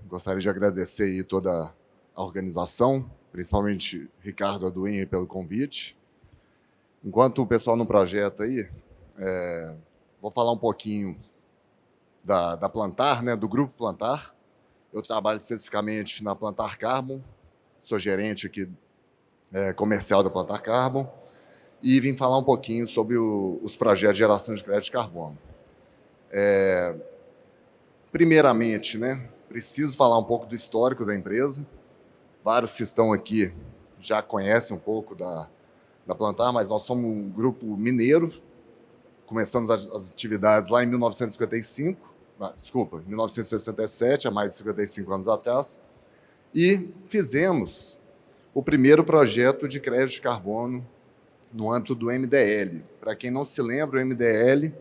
Gostaria de agradecer aí toda a organização, principalmente Ricardo Aduin pelo convite. Enquanto o pessoal no projeto aí, vou falar um pouquinho da Plantar, né, do Grupo Plantar. Eu trabalho especificamente na Plantar Carbon, sou gerente aqui comercial da Plantar Carbon, e vim falar um pouquinho sobre os projetos de geração de crédito de carbono. Primeiramente, né, preciso falar um pouco do histórico da empresa. Vários que estão aqui já conhecem um pouco da Plantar, mas nós somos um grupo mineiro. Começamos as atividades lá em 1955, desculpa, 1967, há mais de 55 anos atrás, e fizemos o primeiro projeto de crédito de carbono no âmbito do MDL. Para quem não se lembra, o MDL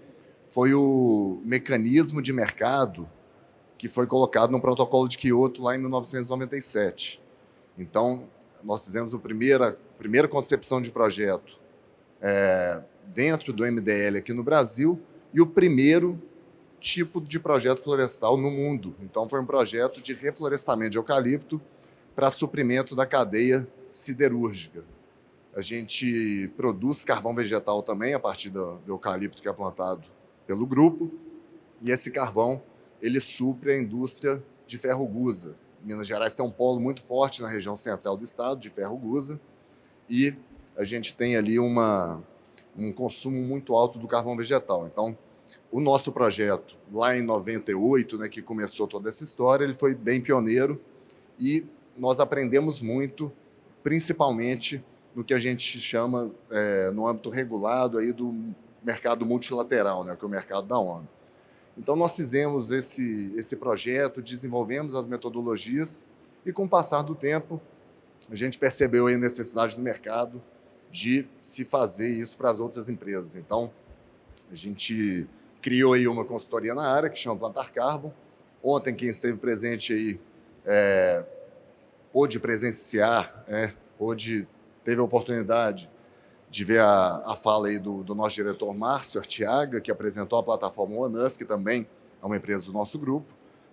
foi o mecanismo de mercado que foi colocado no Protocolo de Quioto lá em 1997. Então, nós fizemos a primeira concepção de projeto dentro do MDL aqui no Brasil e o primeiro tipo de projeto florestal no mundo. Então, foi um projeto de reflorestamento de eucalipto para suprimento da cadeia siderúrgica. A gente produz carvão vegetal também a partir do eucalipto que é plantado pelo grupo, e esse carvão ele supre a indústria de ferro-gusa. Minas Gerais tem um polo muito forte na região central do estado, de ferro-gusa, e a gente tem ali um consumo muito alto do carvão vegetal. Então, o nosso projeto, lá em 98, né, que começou toda essa história, ele foi bem pioneiro e nós aprendemos muito, principalmente no que a gente chama, no âmbito regulado, aí do mercado multilateral, né, que é o mercado da ONU. Então, nós fizemos esse projeto, desenvolvemos as metodologias e, com o passar do tempo, a gente percebeu aí a necessidade do mercado de se fazer isso para as outras empresas. Então, a gente criou aí uma consultoria na área, que chama Plantar Carbon. Ontem, quem esteve presente aí pôde presenciar, teve a oportunidade de ver a fala aí do nosso diretor Márcio Artiaga, que apresentou a plataforma OneUp, que também é uma empresa do nosso grupo,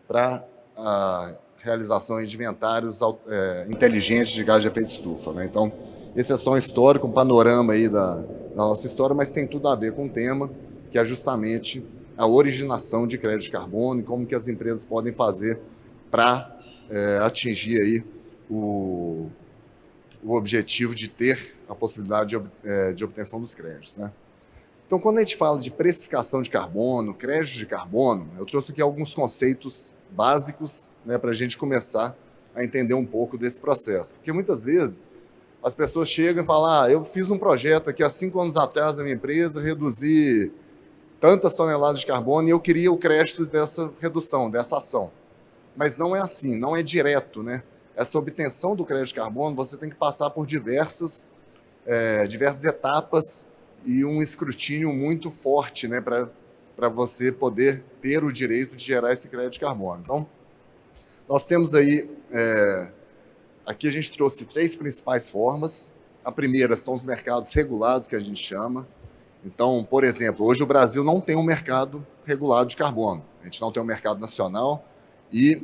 para a realização de inventários inteligentes de gás de efeito estufa, né? Então, esse é só um histórico, um panorama aí da nossa história, mas tem tudo a ver com o tema, que é justamente a originação de crédito de carbono e como que as empresas podem fazer para atingir aí o objetivo de ter a possibilidade de obtenção dos créditos, né? Então, quando a gente fala de precificação de carbono, crédito de carbono, eu trouxe aqui alguns conceitos básicos, né, para a gente começar a entender um pouco desse processo. Porque muitas vezes as pessoas chegam e falam: eu fiz um projeto aqui há 5 anos atrás na minha empresa, reduzi tantas toneladas de carbono e eu queria o crédito dessa redução, dessa ação. Mas não é assim, não é direto, né? Essa obtenção do crédito de carbono, você tem que passar por diversas etapas e um escrutínio muito forte, né, para você poder ter o direito de gerar esse crédito de carbono. Então, nós temos aí, aqui a gente trouxe 3 principais formas. A primeira são os mercados regulados, que a gente chama. Então, por exemplo, hoje o Brasil não tem um mercado regulado de carbono. A gente não tem um mercado nacional e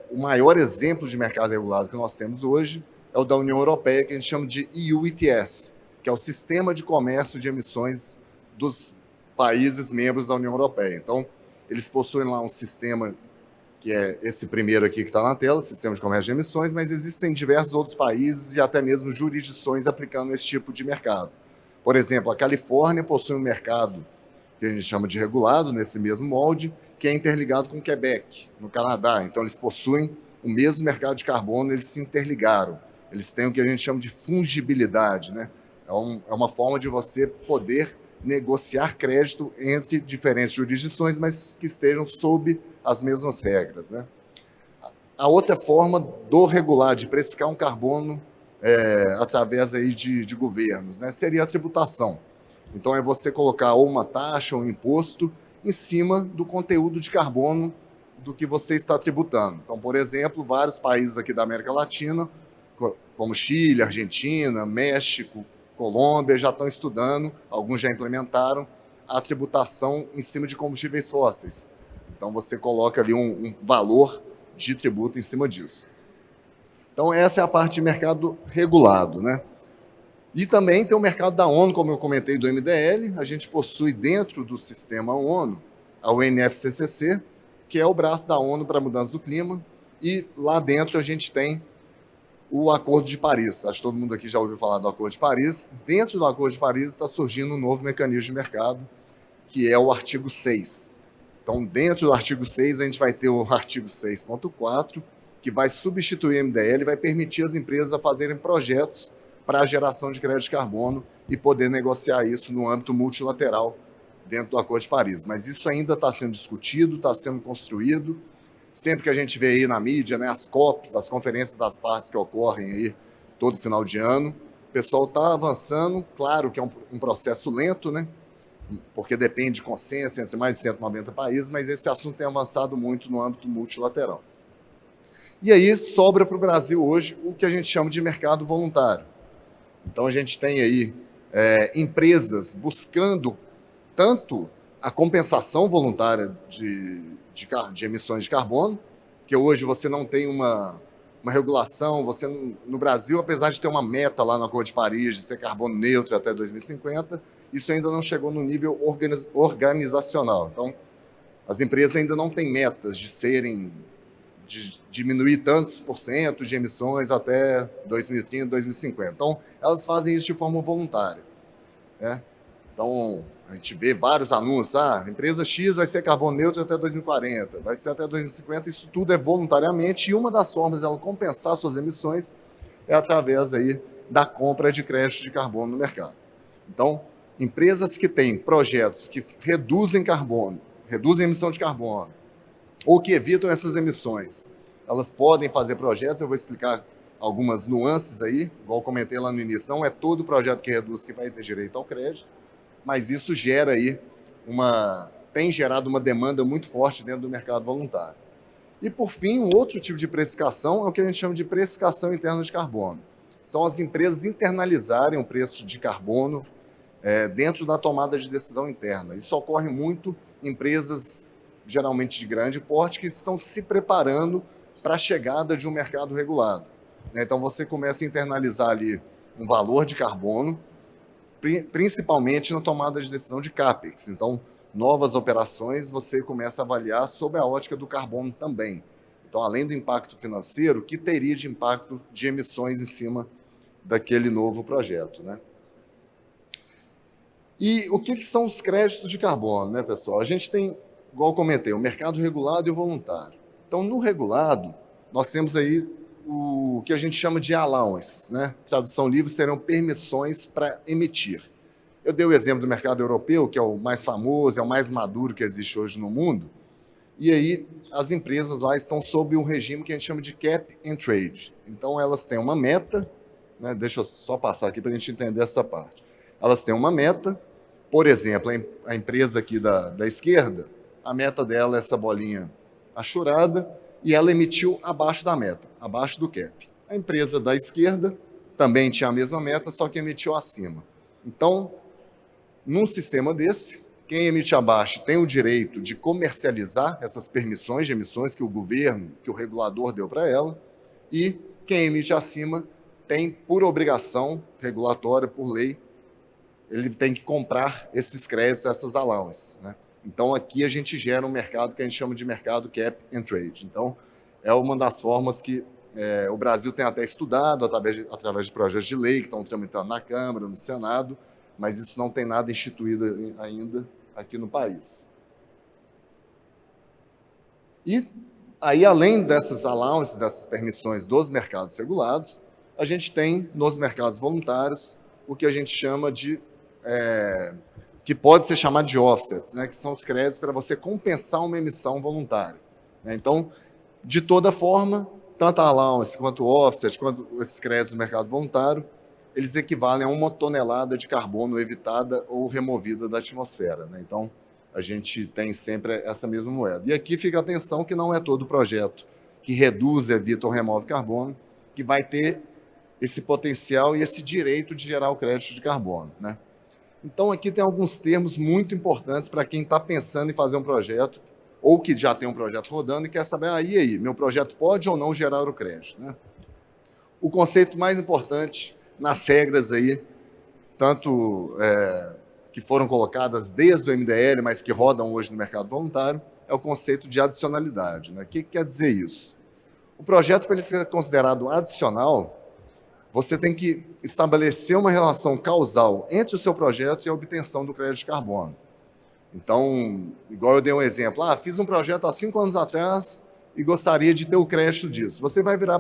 o maior exemplo de mercado regulado que nós temos hoje é o da União Europeia, que a gente chama de EU ETS, que é o Sistema de Comércio de Emissões dos países membros da União Europeia. Então, eles possuem lá um sistema que é esse primeiro aqui que está na tela, Sistema de Comércio de Emissões, mas existem diversos outros países e até mesmo jurisdições aplicando esse tipo de mercado. Por exemplo, a Califórnia possui um mercado que a gente chama de regulado, nesse mesmo molde, que é interligado com o Quebec, no Canadá. Então, eles possuem o mesmo mercado de carbono, eles se interligaram. Eles têm o que a gente chama de fungibilidade, né? É uma forma de você poder negociar crédito entre diferentes jurisdições, mas que estejam sob as mesmas regras, né? A outra forma do regular, de precificar um carbono através aí de governos, né, seria a tributação. Então, é você colocar ou uma taxa ou um imposto em cima do conteúdo de carbono do que você está tributando. Então, por exemplo, vários países aqui da América Latina, como Chile, Argentina, México, Colômbia, já estão estudando, alguns já implementaram, a tributação em cima de combustíveis fósseis. Então, você coloca ali um valor de tributo em cima disso. Então, essa é a parte de mercado regulado, né? E também tem o mercado da ONU, como eu comentei, do MDL. A gente possui dentro do sistema ONU a UNFCCC, que é o braço da ONU para a mudança do clima, e lá dentro a gente tem o Acordo de Paris. Acho que todo mundo aqui já ouviu falar do Acordo de Paris. Dentro do Acordo de Paris está surgindo um novo mecanismo de mercado, que é o artigo 6. Então, dentro do artigo 6, a gente vai ter o artigo 6.4, que vai substituir o MDL e vai permitir às empresas a fazerem projetos para a geração de crédito de carbono e poder negociar isso no âmbito multilateral dentro do Acordo de Paris. Mas isso ainda está sendo discutido, está sendo construído. Sempre que a gente vê aí na mídia, né, as COPs, as conferências das partes que ocorrem aí todo final de ano, o pessoal está avançando. Claro que é um processo lento, né, porque depende de consenso entre mais de 190 países, mas esse assunto tem avançado muito no âmbito multilateral. E aí sobra para o Brasil hoje o que a gente chama de mercado voluntário. Então, a gente tem aí empresas buscando tanto a compensação voluntária de emissões de carbono, que hoje você não tem uma regulação, você no Brasil, apesar de ter uma meta lá no Acordo de Paris de ser carbono neutro até 2050, isso ainda não chegou no nível organizacional. Então, as empresas ainda não têm metas de diminuir tantos por cento de emissões até 2030, 2050. Então, elas fazem isso de forma voluntária, né? Então, a gente vê vários anúncios, a empresa X vai ser carbono neutro até 2040, vai ser até 2050, isso tudo é voluntariamente, e uma das formas de ela compensar suas emissões é através aí da compra de crédito de carbono no mercado. Então, empresas que têm projetos que reduzem carbono, reduzem a emissão de carbono, ou que evitam essas emissões, elas podem fazer projetos, eu vou explicar algumas nuances aí, igual comentei lá no início, não é todo projeto que reduz que vai ter direito ao crédito, mas isso gera aí tem gerado uma demanda muito forte dentro do mercado voluntário. E, por fim, um outro tipo de precificação é o que a gente chama de precificação interna de carbono. São as empresas internalizarem o preço de carbono dentro da tomada de decisão interna. Isso ocorre muito em empresas, geralmente de grande porte, que estão se preparando para a chegada de um mercado regulado. Então, você começa a internalizar ali um valor de carbono, principalmente na tomada de decisão de CAPEX. Então, novas operações você começa a avaliar sob a ótica do carbono também. Então, além do impacto financeiro, o que teria de impacto de emissões em cima daquele novo projeto, né? E o que são os créditos de carbono, né, pessoal? A gente tem, igual eu comentei, o mercado regulado e o voluntário. Então, no regulado, nós temos aí o que a gente chama de allowances, né? Tradução livre serão permissões para emitir. Eu dei o exemplo do mercado europeu, que é o mais famoso, é o mais maduro que existe hoje no mundo, e aí as empresas lá estão sob um regime que a gente chama de cap and trade. Então, elas têm uma meta, né? Deixa eu só passar aqui para a gente entender essa parte. Elas têm uma meta, por exemplo, a empresa aqui da esquerda, a meta dela é essa bolinha achurada, e ela emitiu abaixo da meta, abaixo do cap. A empresa da esquerda também tinha a mesma meta, só que emitiu acima. Então, num sistema desse, quem emite abaixo tem o direito de comercializar essas permissões de emissões que o governo, que o regulador deu para ela, e quem emite acima tem, por obrigação regulatória, por lei, ele tem que comprar esses créditos, essas allowances, né? Então, aqui a gente gera um mercado que a gente chama de mercado cap and trade. Então, é uma das formas que o Brasil tem até estudado através de projetos de lei que estão tramitando na Câmara, no Senado, mas isso não tem nada instituído ainda aqui no país. E aí, além dessas allowances, dessas permissões dos mercados regulados, a gente tem nos mercados voluntários o que a gente chama de que pode ser chamado de offsets, né, que são os créditos para você compensar uma emissão voluntária. Então, de toda forma, tanto a allowance quanto o offset, quanto esses créditos do mercado voluntário, eles equivalem a 1 tonelada de carbono evitada ou removida da atmosfera, né? Então, a gente tem sempre essa mesma moeda. E aqui fica a atenção que não é todo projeto que reduz, evita ou remove carbono que vai ter esse potencial e esse direito de gerar o crédito de carbono, né? Então, aqui tem alguns termos muito importantes para quem está pensando em fazer um projeto ou que já tem um projeto rodando e quer saber, e aí, meu projeto pode ou não gerar o crédito, né? O conceito mais importante nas regras aí, tanto que foram colocadas desde o MDL, mas que rodam hoje no mercado voluntário, é o conceito de adicionalidade, né? O que quer dizer isso? O projeto, para ele ser considerado adicional, você tem que estabelecer uma relação causal entre o seu projeto e a obtenção do crédito de carbono. Então, igual eu dei um exemplo, fiz um projeto há 5 anos atrás e gostaria de ter o crédito disso. Você vai virar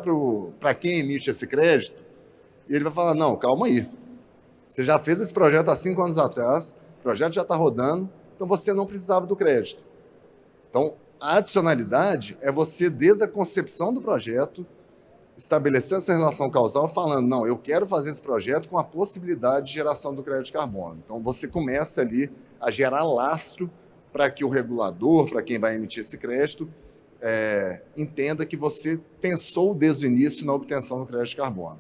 para quem emite esse crédito e ele vai falar, não, calma aí, você já fez esse projeto há 5 anos atrás, o projeto já está rodando, então você não precisava do crédito. Então, a adicionalidade é você, desde a concepção do projeto, estabelecer essa relação causal falando, não, eu quero fazer esse projeto com a possibilidade de geração do crédito de carbono. Então, você começa ali a gerar lastro para que o regulador, para quem vai emitir esse crédito, entenda que você pensou desde o início na obtenção do crédito de carbono.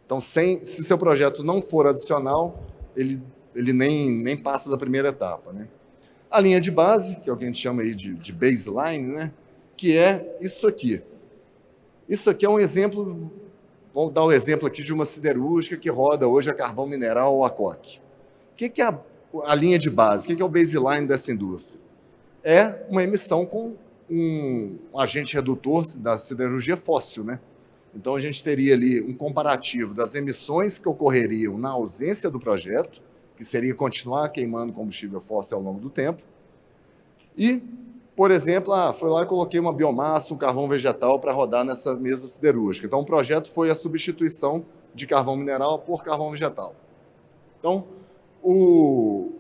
Então, se seu projeto não for adicional, ele nem passa da primeira etapa, né? A linha de base, que é o que a gente chama aí de baseline, né? Que é isso aqui. Isso aqui é um exemplo, vou dar o exemplo aqui de uma siderúrgica que roda hoje a carvão mineral ou a coque. O que é a linha de base? O que é o baseline dessa indústria? É uma emissão com um agente redutor da siderurgia fóssil, né? Então, a gente teria ali um comparativo das emissões que ocorreriam na ausência do projeto, que seria continuar queimando combustível fóssil ao longo do tempo, e, por exemplo, foi lá e coloquei uma biomassa, um carvão vegetal para rodar nessa mesa siderúrgica. Então, o projeto foi a substituição de carvão mineral por carvão vegetal. Então, o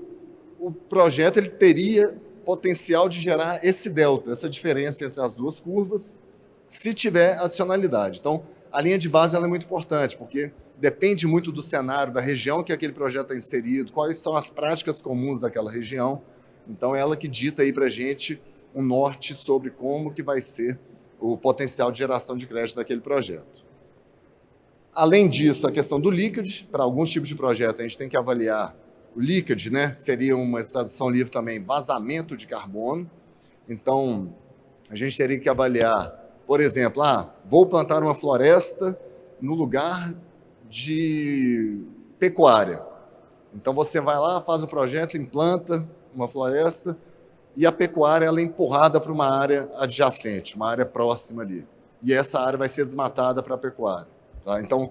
projeto ele teria potencial de gerar esse delta, essa diferença entre as duas curvas, se tiver adicionalidade. Então, a linha de base ela é muito importante, porque depende muito do cenário, da região que aquele projeto está inserido, quais são as práticas comuns daquela região. Então, é ela que dita aí para a gente um norte sobre como que vai ser o potencial de geração de crédito daquele projeto. Além disso, a questão do leakage, para alguns tipos de projeto, a gente tem que avaliar o leakage, né? Seria uma tradução livre também, vazamento de carbono. Então, a gente teria que avaliar, por exemplo, vou plantar uma floresta no lugar de pecuária. Então, você vai lá, faz o projeto, implanta uma floresta e a pecuária ela é empurrada para uma área adjacente, uma área próxima ali. E essa área vai ser desmatada para a pecuária. Tá? Então,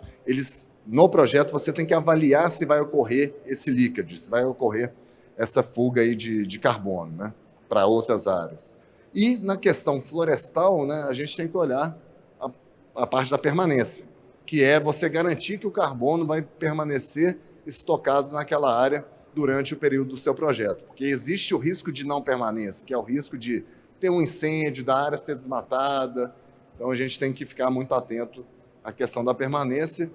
no projeto, você tem que avaliar se vai ocorrer esse leakage, se vai ocorrer essa fuga aí de carbono, né, para outras áreas. E na questão florestal, né, a gente tem que olhar a parte da permanência, que é você garantir que o carbono vai permanecer estocado naquela área durante o período do seu projeto. Porque existe o risco de não permanência, que é o risco de ter um incêndio, da área ser desmatada. Então, a gente tem que ficar muito atento à questão da permanência.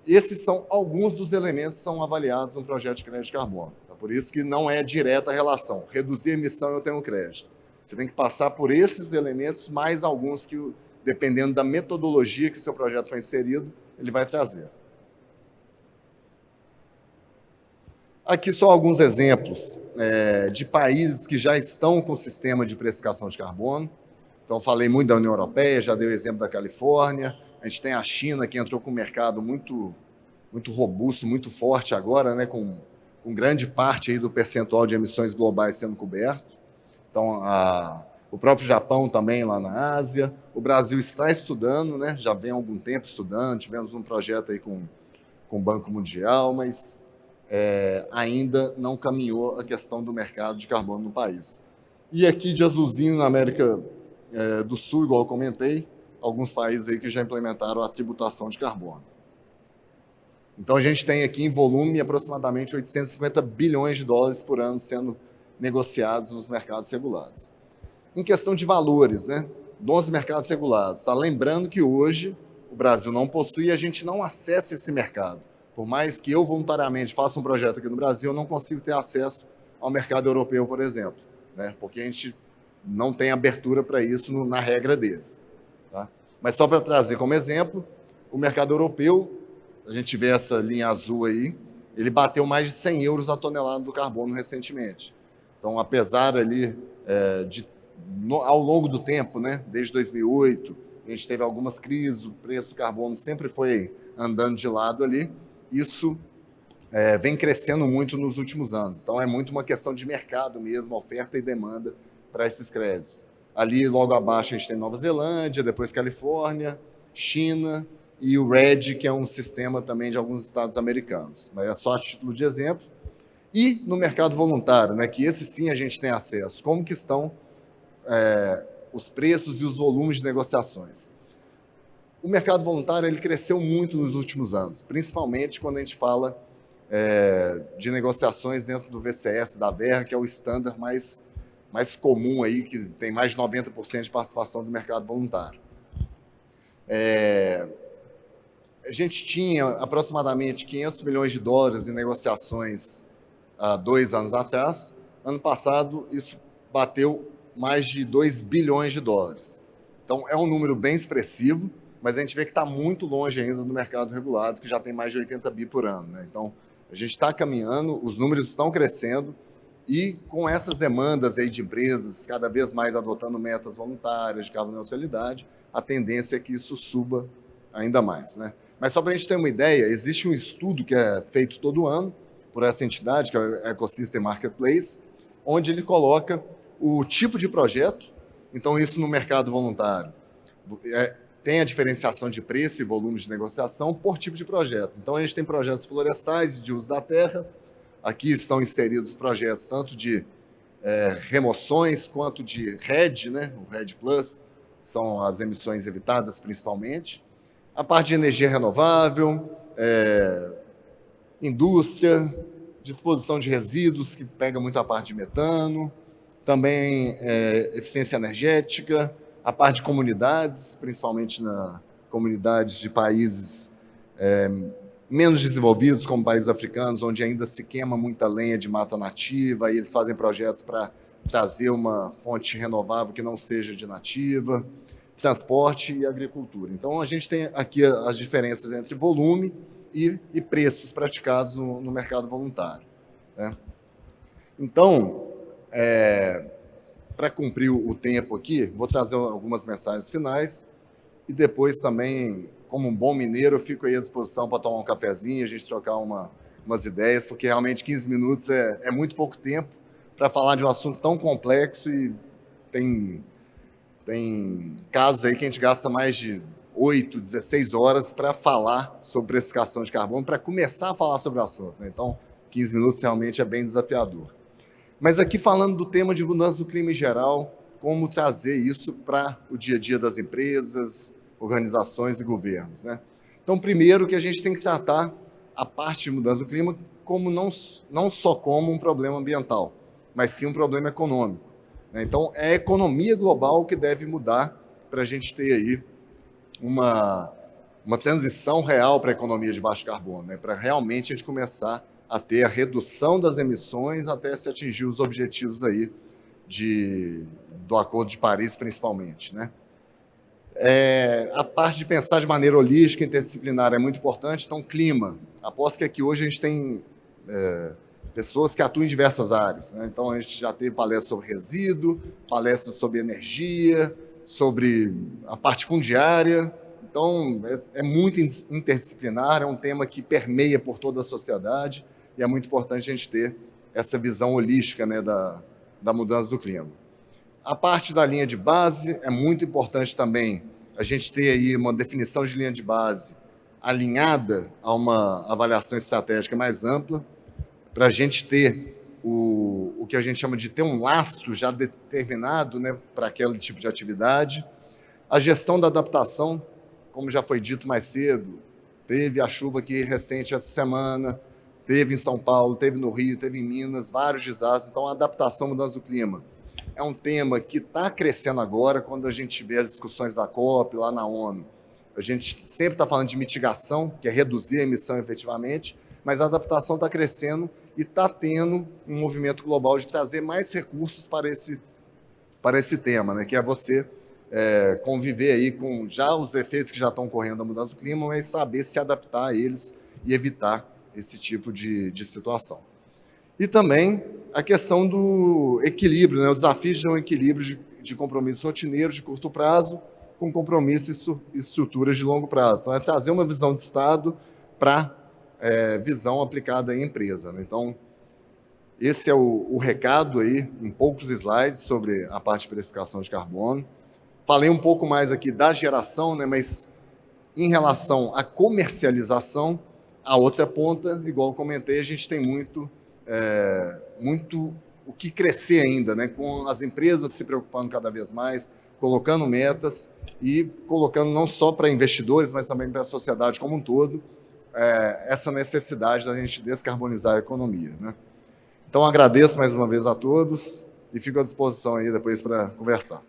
Esses são alguns dos elementos que são avaliados no projeto de crédito de carbono. Então, por isso que não é direta a relação. Reduzir a emissão, eu tenho crédito. Você tem que passar por esses elementos, mais alguns que, dependendo da metodologia que o seu projeto foi inserido, ele vai trazer. Aqui só alguns exemplos de países que já estão com sistema de precificação de carbono. Então, falei muito da União Europeia, já dei o exemplo da Califórnia. A gente tem a China, que entrou com um mercado muito, muito robusto, muito forte agora, né, com grande parte aí do percentual de emissões globais sendo coberto. Então, o próprio Japão também lá na Ásia. O Brasil está estudando, né, já vem há algum tempo estudando, tivemos um projeto aí com o Banco Mundial, mas ainda não caminhou a questão do mercado de carbono no país. E aqui de azulzinho na América do Sul, igual eu comentei, alguns países aí que já implementaram a tributação de carbono. Então, a gente tem aqui em volume aproximadamente 850 bilhões de dólares por ano sendo negociados nos mercados regulados. Em questão de valores, né, dos mercados regulados, tá? Lembrando que hoje o Brasil não possui e a gente não acessa esse mercado. Por mais que eu voluntariamente faça um projeto aqui no Brasil, eu não consigo ter acesso ao mercado europeu, por exemplo, né, porque a gente não tem abertura para isso na regra deles. Tá? Mas só para trazer como exemplo, o mercado europeu, a gente vê essa linha azul aí, ele bateu mais de 100 euros a tonelada do carbono recentemente. Então, apesar ali de ao longo do tempo, né, desde 2008, a gente teve algumas crises, o preço do carbono sempre foi andando de lado ali, isso vem crescendo muito nos últimos anos. Então, é muito uma questão de mercado mesmo, oferta e demanda para esses créditos. Ali, logo abaixo, a gente tem Nova Zelândia, depois Califórnia, China e o RED, que é um sistema também de alguns estados americanos. Mas é só a título de exemplo. E no mercado voluntário, né, que esse sim a gente tem acesso. Como que estão os preços e os volumes de negociações? O mercado voluntário ele cresceu muito nos últimos anos, principalmente quando a gente fala de negociações dentro do VCS, da Verra, que é o standard mais comum aí, que tem mais de 90% de participação do mercado voluntário. A gente tinha aproximadamente 500 milhões de dólares em negociações há 2 anos atrás. Ano passado, isso bateu mais de 2 bilhões de dólares. Então, é um número bem expressivo, mas a gente vê que está muito longe ainda do mercado regulado, que já tem mais de 80 bi por ano, né? Então, a gente está caminhando, os números estão crescendo, e com essas demandas aí de empresas cada vez mais adotando metas voluntárias de carboneutralidade, a tendência é que isso suba ainda mais, né? Mas só para a gente ter uma ideia, existe um estudo que é feito todo ano por essa entidade, que é o Ecosystem Marketplace, onde ele coloca o tipo de projeto. Então, isso no mercado voluntário tem a diferenciação de preço e volume de negociação por tipo de projeto. Então, a gente tem projetos florestais de uso da terra. Aqui estão inseridos projetos tanto de remoções quanto de RED, né? O RED Plus, são as emissões evitadas principalmente. A parte de energia renovável, indústria, disposição de resíduos, que pega muito a parte de metano, também eficiência energética, a parte de comunidades, principalmente na comunidades de países menos desenvolvidos, como países africanos, onde ainda se queima muita lenha de mata nativa, e eles fazem projetos para trazer uma fonte renovável que não seja de nativa, transporte e agricultura. Então, a gente tem aqui as diferenças entre volume e preços praticados no mercado voluntário, né? Então, para cumprir o tempo aqui, vou trazer algumas mensagens finais e depois também, como um bom mineiro, eu fico aí à disposição para tomar um cafezinho, a gente trocar umas ideias, porque realmente 15 minutos é muito pouco tempo para falar de um assunto tão complexo, e tem casos aí que a gente gasta mais de 8, 16 horas para falar sobre precificação de carbono, para começar a falar sobre o assunto, né? Então, 15 minutos realmente é bem desafiador. Mas aqui falando do tema de mudança do clima em geral, como trazer isso para o dia a dia das empresas, organizações e governos, né? Então, primeiro que a gente tem que tratar a parte de mudança do clima como não só como um problema ambiental, mas sim um problema econômico, né? Então, é a economia global que deve mudar para a gente ter aí uma transição real para a economia de baixo carbono, né? Para realmente a gente começar a ter a redução das emissões até se atingir os objetivos aí do Acordo de Paris, principalmente, né? A parte de pensar de maneira holística, interdisciplinar é muito importante. Então, clima. Aposto que aqui hoje a gente tem pessoas que atuam em diversas áreas, né? Então, a gente já teve palestras sobre resíduo, palestras sobre energia, sobre a parte fundiária. Então, é muito interdisciplinar, é um tema que permeia por toda a sociedade, e é muito importante a gente ter essa visão holística, né, da mudança do clima. A parte da linha de base é muito importante também a gente ter aí uma definição de linha de base alinhada a uma avaliação estratégica mais ampla, para a gente ter o que a gente chama de ter um lastro já determinado, né, para aquele tipo de atividade. A gestão da adaptação, como já foi dito mais cedo, teve a chuva aqui recente essa semana, teve em São Paulo, teve no Rio, teve em Minas, vários desastres. Então, a adaptação à mudança do clima é um tema que está crescendo agora, quando a gente vê as discussões da COP, lá na ONU. A gente sempre está falando de mitigação, que é reduzir a emissão efetivamente, mas a adaptação está crescendo e está tendo um movimento global de trazer mais recursos para esse tema, né? Que é você conviver aí com já os efeitos que já estão ocorrendo da mudança do clima, mas saber se adaptar a eles e evitar esse tipo de situação. E também a questão do equilíbrio, né? O desafio de um equilíbrio de compromissos rotineiros de curto prazo com compromissos e estruturas de longo prazo. Então, é trazer uma visão de Estado para visão aplicada em empresa, né? Então, esse é o recado aí, em poucos slides, sobre a parte de precificação de carbono. Falei um pouco mais aqui da geração, né, mas em relação à comercialização, a outra ponta, igual eu comentei, a gente tem muito o que crescer ainda, né, com as empresas se preocupando cada vez mais, colocando metas e colocando não só para investidores, mas também para a sociedade como um todo, essa necessidade da gente descarbonizar a economia, né? Então, agradeço mais uma vez a todos e fico à disposição aí depois para conversar.